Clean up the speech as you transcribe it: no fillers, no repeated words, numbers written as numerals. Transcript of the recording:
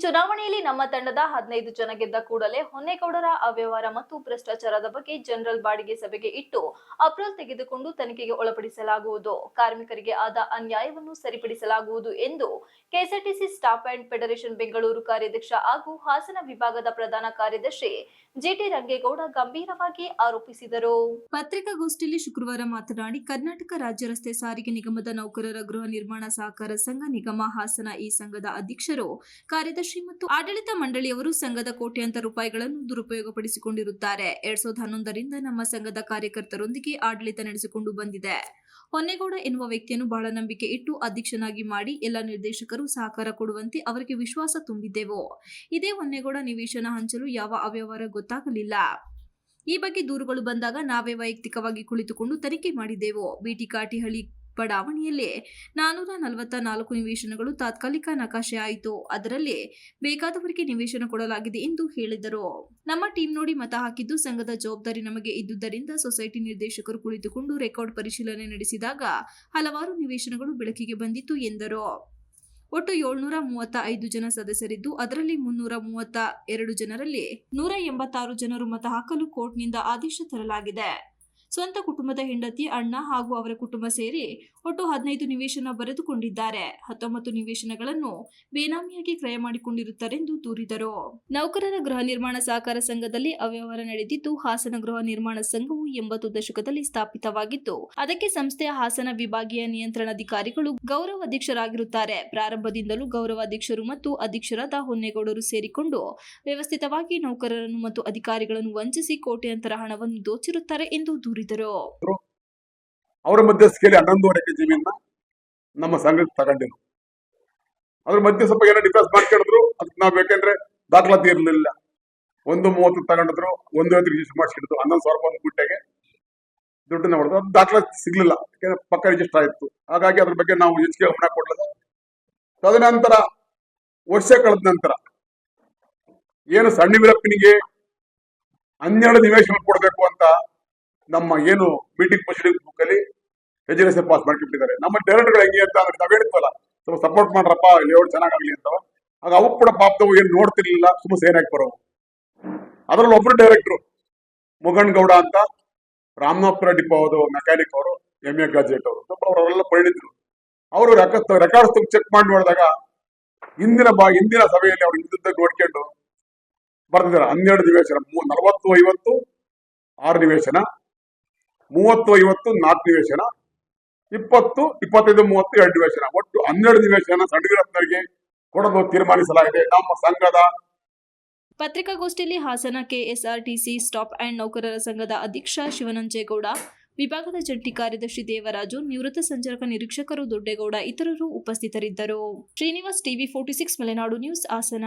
ಚುನಾವಣೆಯಲ್ಲಿ ನಮ್ಮ ತಂಡದ 15 ಜನ ಗೆದ್ದ ಕೂಡಲೇ ಹೊನ್ನೇಗೌಡರ ಅವ್ಯವಹಾರ ಮತ್ತು ಭ್ರಷ್ಟಾಚಾರದ ಬಗ್ಗೆ ಜನರಲ್ ಬಾಡಿಗೆ ಸಭೆಗೆ ಇಟ್ಟು ಅಪ್ರೂವಲ್ ತೆಗೆದುಕೊಂಡು ತನಿಖೆಗೆ ಒಳಪಡಿಸಲಾಗುವುದು. ಕಾರ್ಮಿಕರಿಗೆ ಆದ ಅನ್ಯಾಯವನ್ನು ಸರಿಪಡಿಸಲಾಗುವುದು ಎಂದು KSRTC staff and federation Bengaluru ಕಾರ್ಯಾಧ್ಯಕ್ಷ ಹಾಗೂ ಹಾಸನ ವಿಭಾಗದ ಪ್ರಧಾನ ಕಾರ್ಯದರ್ಶಿ ಜಿಟಿ ರಂಗೇಗೌಡ ಗಂಭೀರವಾಗಿ ಆರೋಪಿಸಿದರು. ಪತ್ರಿಕಾಗೋಷ್ಠಿಯಲ್ಲಿ ಶುಕ್ರವಾರ ಮಾತನಾಡಿ, ಕರ್ನಾಟಕ ರಾಜ್ಯ ರಸ್ತೆ ಸಾರಿಗೆ ನಿಗಮದ ನೌಕರರ ಗೃಹ ನಿರ್ಮಾಣ ಸಹಕಾರ ಸಂಘ ನಿಗಮ ಹಾಸನ ಈ ಸಂಘದ ಅಧ್ಯಕ್ಷರು, ಕಾರ್ಯದರ್ಶಿ ಮತ್ತು ಆಡಳಿತ ಮಂಡಳಿಯವರು ಸಂಘದ ಕೋಟ್ಯಾಂತರ ರೂಪಾಯಿಗಳನ್ನು ದುರುಪಯೋಗಪಡಿಸಿಕೊಂಡಿರುತ್ತಾರೆ. 2011ರಿಂದ ನಮ್ಮ ಸಂಘದ ಕಾರ್ಯಕರ್ತರೊಂದಿಗೆ ಆಡಳಿತ ನಡೆಸಿಕೊಂಡು ಬಂದಿದೆ. ಹೊನ್ನೇಗೌಡ ಎನ್ನುವ ವ್ಯಕ್ತಿಯನ್ನು ಬಹಳ ನಂಬಿಕೆ ಇಟ್ಟು ಅಧ್ಯಕ್ಷನಾಗಿ ಮಾಡಿ ಎಲ್ಲ ನಿರ್ದೇಶಕರು ಸಹಕಾರ ಕೊಡುವಂತೆ ಅವರಿಗೆ ವಿಶ್ವಾಸ ತುಂಬಿದ್ದೆವು. ಇದೇ ಹೊನ್ನೇಗೌಡ ನಿವೇಶನ ಹಂಚಲು ಯಾವ ಅವ್ಯವಹಾರ ಗೊತ್ತಾಗಲಿಲ್ಲ. ಈ ಬಗ್ಗೆ ದೂರುಗಳು ಬಂದಾಗ ನಾವೇ ವೈಯಕ್ತಿಕವಾಗಿ ಕುಳಿತುಕೊಂಡು ತನಿಖೆ ಮಾಡಿದೆವು. ಬಿಟಿ ಕಾಟಿಹಳ್ಳಿ ಬಡಾವಣೆಯಲ್ಲಿ 444 ನಿವೇಶನಗಳು ತಾತ್ಕಾಲಿಕ ನಕಾಶೆ ಆಯಿತು. ಅದರಲ್ಲಿ ಬೇಕಾದವರಿಗೆ ನಿವೇಶನ ಕೊಡಲಾಗಿದೆ ಎಂದು ಹೇಳಿದರು. ನಮ್ಮ ಟೀಮ್ ನೋಡಿ ಮತ ಹಾಕಿದ್ದು ಸಂಘದ ಜವಾಬ್ದಾರಿ ನಮಗೆ ಇದ್ದುದರಿಂದ ಸೊಸೈಟಿ ನಿರ್ದೇಶಕರು ಕುಳಿತುಕೊಂಡು ರೆಕಾರ್ಡ್ ಪರಿಶೀಲನೆ ನಡೆಸಿದಾಗ ಹಲವಾರು ನಿವೇಶನಗಳು ಬೆಳಕಿಗೆ ಬಂದಿತ್ತು ಎಂದರು. ಒಟ್ಟು 735 ಜನ ಸದಸ್ಯರಿದ್ದು ಅದರಲ್ಲಿ 332 ಜನರಲ್ಲಿ 186 ಜನರು ಮತ ಹಾಕಲು ಕೋರ್ಟ್ನಿಂದ ಆದೇಶ ತರಲಾಗಿದೆ. ಸ್ವಂತ ಕುಟುಂಬದ ಹೆಂಡತಿ, ಅಣ್ಣ ಹಾಗೂ ಅವರ ಕುಟುಂಬ ಸೇರಿ ಒಟ್ಟು 15 ನಿವೇಶನ ಬರೆದುಕೊಂಡಿದ್ದಾರೆ. 19 ನಿವೇಶನಗಳನ್ನು ಬೇನಾಮಿಯಾಗಿ ಕ್ರಯ ಮಾಡಿಕೊಂಡಿರುತ್ತಾರೆಂದು ದೂರಿದರು. ನೌಕರರ ಗೃಹ ನಿರ್ಮಾಣ ಸಹಕಾರ ಸಂಘದಲ್ಲಿ ಅವ್ಯವಹಾರ ನಡೆದಿದ್ದು, ಹಾಸನ ಗೃಹ ನಿರ್ಮಾಣ ಸಂಘವು 80 ದಶಕದಲ್ಲಿ ಸ್ಥಾಪಿತವಾಗಿದ್ದು, ಅದಕ್ಕೆ ಸಂಸ್ಥೆಯ ಹಾಸನ ವಿಭಾಗೀಯ ನಿಯಂತ್ರಣಾಧಿಕಾರಿಗಳು ಗೌರವಾಧ್ಯಕ್ಷರಾಗಿರುತ್ತಾರೆ. ಪ್ರಾರಂಭದಿಂದಲೂ ಗೌರವಾಧ್ಯಕ್ಷರು ಮತ್ತು ಅಧ್ಯಕ್ಷರಾದ ಹೊನ್ನೇಗೌಡರು ಸೇರಿಕೊಂಡು ವ್ಯವಸ್ಥಿತವಾಗಿ ನೌಕರರನ್ನು ಮತ್ತು ಅಧಿಕಾರಿಗಳನ್ನು ವಂಚಿಸಿ ಕೋಟ್ಯಾಂತರ ಹಣವನ್ನು ದೋಚಿರುತ್ತಾರೆ ಎಂದು ದೂರಿದರು. ಅವರ ಮಧ್ಯಸ್ಥಿಕೆಯಲ್ಲಿ 11.5 ಎಕರೆ ಜಮೀನ ನಮ್ಮ ಸಂಘಕ್ಕೆ ತಗೊಂಡಿರು. ಅದ್ರ ಮಧ್ಯೆ ಸ್ವಲ್ಪ ಏನೋ ಡಿಫ್ರೆನ್ಸ್ ಮಾಡ್ಕೊಂಡಿದ್ರು. ಅದಕ್ಕೆ ನಾವು ಬೇಕಂದ್ರೆ ದಾಖಲಾತಿ ಇರಲಿಲ್ಲ. 1.30 ತಗೊಂಡಿದ್ರು, 1.50 ರಿಜಿಸ್ಟರ್ ಮಾಡಿಸಿದ್ರು. 11,000 ರೂಪಾಯಿ ಗುಟ್ಟೆಗೆ ದುಡ್ಡನ್ನ ಹೊಡೆದು ಅದು ದಾಖಲಾತಿ ಸಿಗ್ಲಿಲ್ಲ. ಯಾಕಂದ್ರೆ ಪಕ್ಕ ರಿಜಿಸ್ಟರ್ ಆಯಿತು. ಹಾಗಾಗಿ ಅದ್ರ ಬಗ್ಗೆ ನಾವು ಹೆಚ್ಚಿಗೆ ಗಮನ ಕೊಡಲಿಲ್ಲ. ತದನಂತರ ವರ್ಷ ಕಳೆದ ನಂತರ ಏನು ಸಣ್ಣ ವೀರಪ್ಪನಿಗೆ 12 ನಿವೇಶನ ಕೊಡಬೇಕು ಅಂತ ನಮ್ಮ ಏನು ಮೀಟಿಂಗ್ ಪ್ರೊಸೀಡಿಂಗ್ ಬುಕ್ ಅಲ್ಲಿ ರೆಜಲ್ಯೂಷನ್ ಪಾಸ್ ಮಾಡ್ಕೊಂಡಿದ್ದಾರೆ. ನಮ್ಮ ಡೈರೆಕ್ಟರ್ಗಳು ಹೆಂಗೆ ಅಂತ ಅಂದ್ರೆ ನಾವ್ ಹೇಳ್ತೀವಲ್ಲ, ಸ್ವಲ್ಪ ಸಪೋರ್ಟ್ ಮಾಡ್ರಪ್ಪ, ಲೇಔಟ್ ಚೆನ್ನಾಗಾಗ್ಲಿ ಅಂತ. ಆಗ ಅವು ಕೂಡ ಪಾಪದವು ಏನ್ ನೋಡ್ತಿರ್ಲಿಲ್ಲ, ಸುಮ್ಮನೆ ಸೇನಾಗಿ ಬರೋವು. ಅದ್ರಲ್ಲಿ ಒಬ್ರು ಡೈರೆಕ್ಟ್ರು ಮುಗನ್ ಗೌಡ ಅಂತ, ರಾಮನಾಥಪುರ ಡಿಪೋ ಅವರು ಮೆಕ್ಯಾನಿಕ್, ಅವರು MA ಗ್ರಾಜುಯೇಟ್ ಅವರು, ಅವರೆಲ್ಲ ಪರಿಣಿತರು. ಅವರು ರೆಕಾರ್ಡ್ಸ್ ಚೆಕ್ ಮಾಡಿ ನೋಡಿದಾಗ ಹಿಂದಿನ ಸಭೆಯಲ್ಲಿ ಅವ್ರು ಇದ್ದ ನೋಡ್ಕೊಂಡು ಬರ್ತಿದ್ದಾರೆ 12 ನಿವೇಶನ, 40-50 6 ನಿವೇಶನ, 30-50 4 ನಿವೇಶನ, 20-25-30 2 ನಿವೇಶನ, ಒಟ್ಟು 12 ನಿವೇಶನ ಸಣ್ಣವೀರಪ್ಪನವರಿಗೆ ಕೊಡಲು ತೀರ್ಮಾನಿಸಲಾಗಿದೆ. ನಮ್ಮ ಸಂಘದ ಪತ್ರಿಕಾಗೋಷ್ಠಿಯಲ್ಲಿ ಹಾಸನ ಕೆಎಸ್ಆರ್ಟಿಸಿ ಸ್ಟಾಫ್ ಅಂಡ್ ನೌಕರರ ಸಂಘದ ಅಧ್ಯಕ್ಷ ಶಿವನಂಜೇಗೌಡ, ವಿಭಾಗದ ಜಂಟಿ ಕಾರ್ಯದರ್ಶಿ ದೇವರಾಜು, ನಿವೃತ್ತ ಸಂಚಾಲಕ ನಿರೀಕ್ಷಕರು ದೊಡ್ಡೇಗೌಡ ಇತರರು ಉಪಸ್ಥಿತರಿದ್ದರು. Srinivas, TV 46 Malenadu news, Hassan.